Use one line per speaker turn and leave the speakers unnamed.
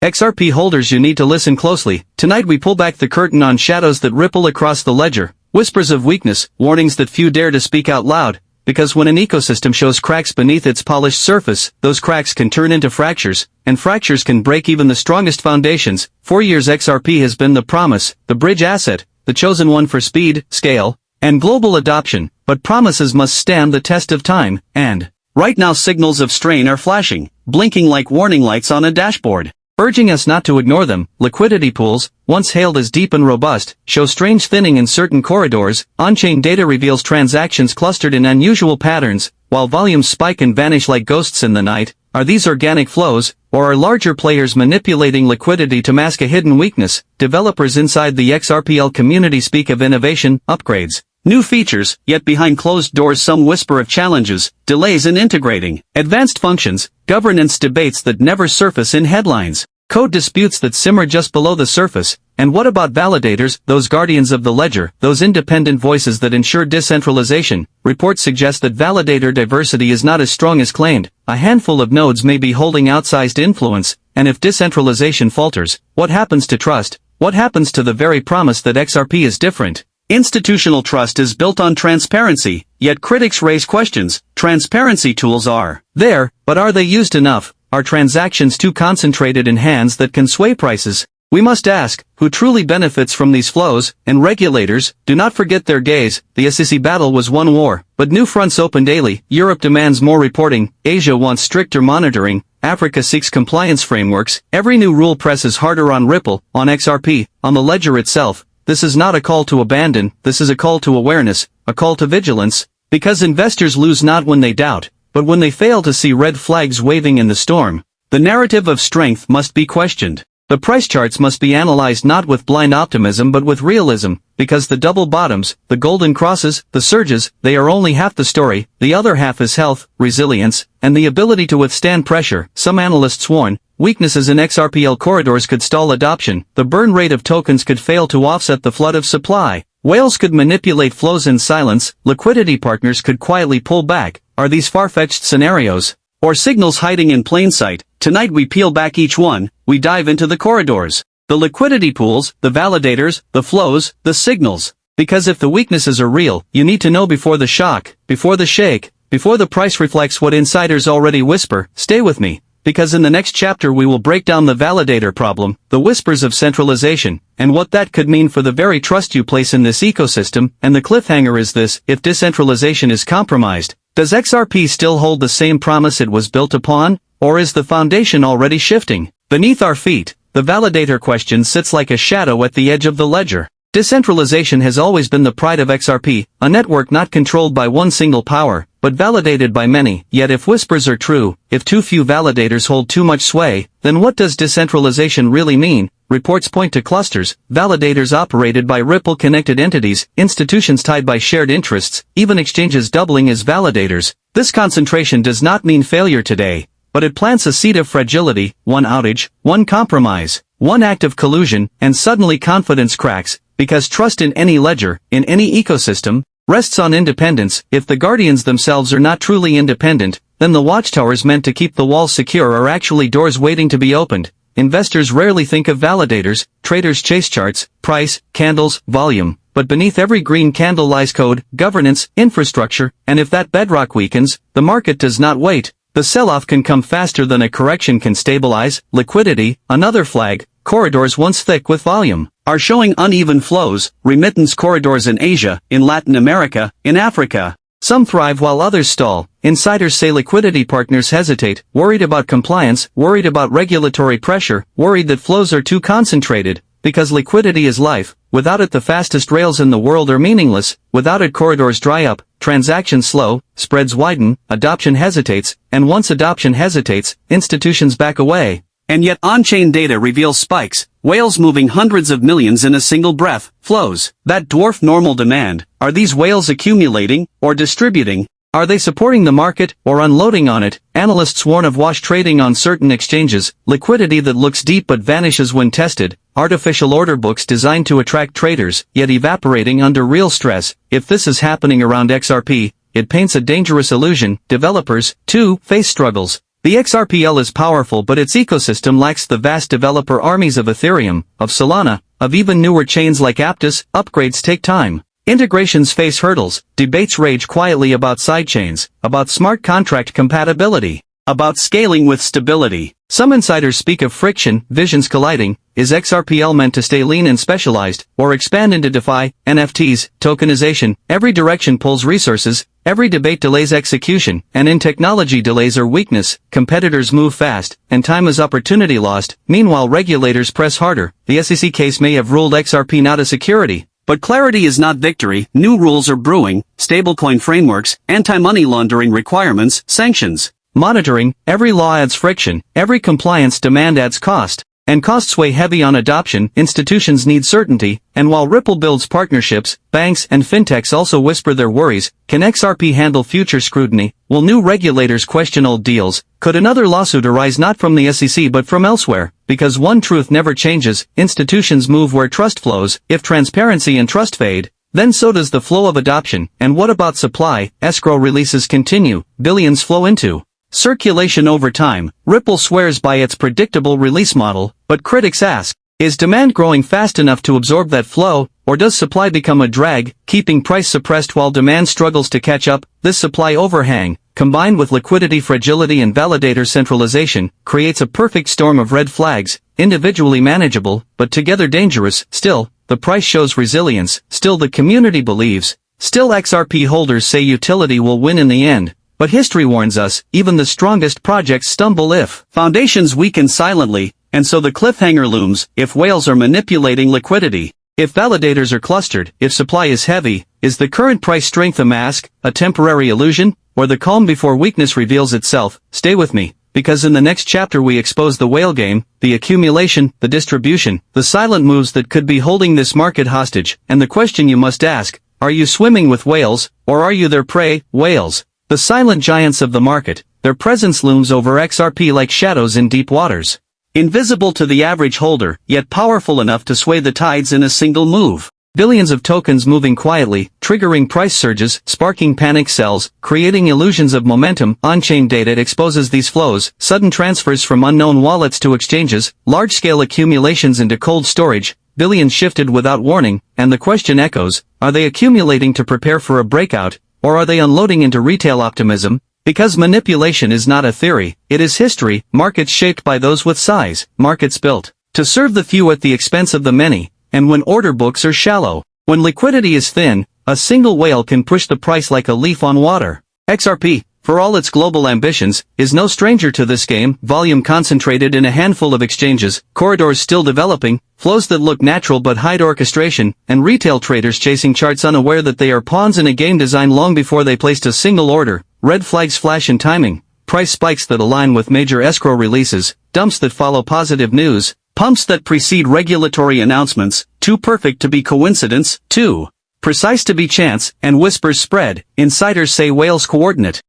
XRP holders, you need to listen closely. Tonight we pull back the curtain on shadows that ripple across the ledger, whispers of weakness, warnings that few dare to speak out loud, because when an ecosystem shows cracks beneath its polished surface, those cracks can turn into fractures, and fractures can break even the strongest foundations. For years XRP has been the promise, the bridge asset, the chosen one for speed, scale, and global adoption, but promises must stand the test of time, and right now signals of strain are flashing, blinking like warning lights on a dashboard, urging us not to ignore them. Liquidity pools, once hailed as deep and robust, show strange thinning in certain corridors. On-chain data reveals transactions clustered in unusual patterns, while volumes spike and vanish like ghosts in the night. Are these organic flows, or are larger players manipulating liquidity to mask a hidden weakness? Developers inside the XRPL community speak of innovation, upgrades, new features, yet behind closed doors some whisper of challenges, delays in integrating advanced functions, governance debates that never surface in headlines, code disputes that simmer just below the surface. And what about validators, those guardians of the ledger, those independent voices that ensure decentralization? Reports suggest that validator diversity is not as strong as claimed. A handful of nodes may be holding outsized influence, and if decentralization falters, what happens to trust? What happens to the very promise that XRP is different? Institutional trust is built on transparency, yet critics raise questions. Transparency tools are there, but are they used enough? Are transactions too concentrated in hands that can sway prices? We must ask, who truly benefits from these flows? And regulators, do not forget their gaze. The SEC battle was one war, but new fronts open daily. Europe demands more reporting, Asia wants stricter monitoring, Africa seeks compliance frameworks. Every new rule presses harder on Ripple, on XRP, on the ledger itself. This is not a call to abandon, this is a call to awareness, a call to vigilance, because investors lose not when they doubt, but when they fail to see red flags waving in the storm. The narrative of strength must be questioned. The price charts must be analyzed not with blind optimism but with realism, because the double bottoms, the golden crosses, the surges, they are only half the story. The other half is health, resilience, and the ability to withstand pressure. Some analysts warn, weaknesses in XRPL corridors could stall adoption, the burn rate of tokens could fail to offset the flood of supply, whales could manipulate flows in silence, liquidity partners could quietly pull back. Are these far-fetched scenarios, or signals hiding in plain sight? Tonight we peel back each one, we dive into the corridors, the liquidity pools, the validators, the flows, the signals. Because if the weaknesses are real, you need to know before the shock, before the shake, before the price reflects what insiders already whisper. Stay with me, because in the next chapter we will break down the validator problem, the whispers of centralization, and what that could mean for the very trust you place in this ecosystem. And the cliffhanger is this: if decentralization is compromised, does XRP still hold the same promise it was built upon, or is the foundation already shifting? Beneath our feet, the validator question sits like a shadow at the edge of the ledger. Decentralization has always been the pride of XRP, a network not controlled by one single power, but validated by many. Yet if whispers are true, if too few validators hold too much sway, then what does decentralization really mean? Reports point to clusters, validators operated by Ripple-connected entities, institutions tied by shared interests, even exchanges doubling as validators. This concentration does not mean failure today, but it plants a seed of fragility. One outage, one compromise, one act of collusion, and suddenly confidence cracks, because trust in any ledger, in any ecosystem, rests on independence. If the guardians themselves are not truly independent, then the watchtowers meant to keep the walls secure are actually doors waiting to be opened. Investors rarely think of validators, traders chase charts, price, candles, volume, but beneath every green candle lies code, governance, infrastructure, and if that bedrock weakens, the market does not wait. The sell-off can come faster than a correction can stabilize. Liquidity, another flag. Corridors once thick with volume are showing uneven flows. Remittance corridors in Asia, in Latin America, in Africa. Some thrive while others stall. Insiders say liquidity partners hesitate, worried about compliance, worried about regulatory pressure, worried that flows are too concentrated, because liquidity is life. Without it the fastest rails in the world are meaningless. Without it corridors dry up, transactions slow, spreads widen, adoption hesitates, and once adoption hesitates, institutions back away. And yet on-chain data reveals spikes, whales moving hundreds of millions in a single breath, flows that dwarf normal demand. Are these whales accumulating, or distributing? Are they supporting the market, or unloading on it? Analysts warn of wash trading on certain exchanges, liquidity that looks deep but vanishes when tested, artificial order books designed to attract traders, yet evaporating under real stress. If this is happening around XRP, it paints a dangerous illusion. Developers, too, face struggles. The XRPL is powerful, but its ecosystem lacks the vast developer armies of Ethereum, of Solana, of even newer chains like Aptos. Upgrades take time. Integrations face hurdles, debates rage quietly about sidechains, about smart contract compatibility, about scaling with stability. Some insiders speak of friction, visions colliding. Is XRPL meant to stay lean and specialized, or expand into DeFi, NFTs, tokenization? Every direction pulls resources, every debate delays execution, and in technology delays are weakness. Competitors move fast, and time is opportunity lost. Meanwhile regulators press harder. The SEC case may have ruled XRP not a security, but clarity is not victory. New rules are brewing, stablecoin frameworks, anti-money laundering requirements, sanctions. Monitoring. Every law adds friction, every compliance demand adds cost, and costs weigh heavy on adoption. Institutions need certainty, and while Ripple builds partnerships, banks and fintechs also whisper their worries. Can XRP handle future scrutiny? Will new regulators question old deals? Could another lawsuit arise not from the SEC but from elsewhere? Because one truth never changes, institutions move where trust flows. If transparency and trust fade, then so does the flow of adoption. And what about supply? Escrow releases continue, billions flow into circulation over time. Ripple swears by its predictable release model, but critics ask, is demand growing fast enough to absorb that flow, or does supply become a drag, keeping price suppressed while demand struggles to catch up? This supply overhang, combined with liquidity fragility and validator centralization, creates a perfect storm of red flags, individually manageable, but together dangerous. Still, the price shows resilience, still the community believes, still XRP holders say utility will win in the end. But history warns us, even the strongest projects stumble if foundations weaken silently, and so the cliffhanger looms. If whales are manipulating liquidity, if validators are clustered, if supply is heavy, is the current price strength a mask, a temporary illusion, or the calm before weakness reveals itself? Stay with me, because in the next chapter we expose the whale game, the accumulation, the distribution, the silent moves that could be holding this market hostage, and the question you must ask, are you swimming with whales, or are you their prey? Whales, the silent giants of the market, their presence looms over XRP like shadows in deep waters. Invisible to the average holder, yet powerful enough to sway the tides in a single move. Billions of tokens moving quietly, triggering price surges, sparking panic sells, creating illusions of momentum. On-chain data exposes these flows, sudden transfers from unknown wallets to exchanges, large-scale accumulations into cold storage, billions shifted without warning, and the question echoes, are they accumulating to prepare for a breakout, or are they unloading into retail optimism? Because manipulation is not a theory, it is history. Markets shaped by those with size, markets built to serve the few at the expense of the many, and when order books are shallow, when liquidity is thin, a single whale can push the price like a leaf on water. XRP, for all its global ambitions, is no stranger to this game. Volume concentrated in a handful of exchanges, corridors still developing, flows that look natural but hide orchestration, and retail traders chasing charts unaware that they are pawns in a game designed long before they placed a single order. Red flags flash in timing, price spikes that align with major escrow releases, dumps that follow positive news, pumps that precede regulatory announcements, too perfect to be coincidence, too precise to be chance, and whispers spread. Insiders say whales coordinate.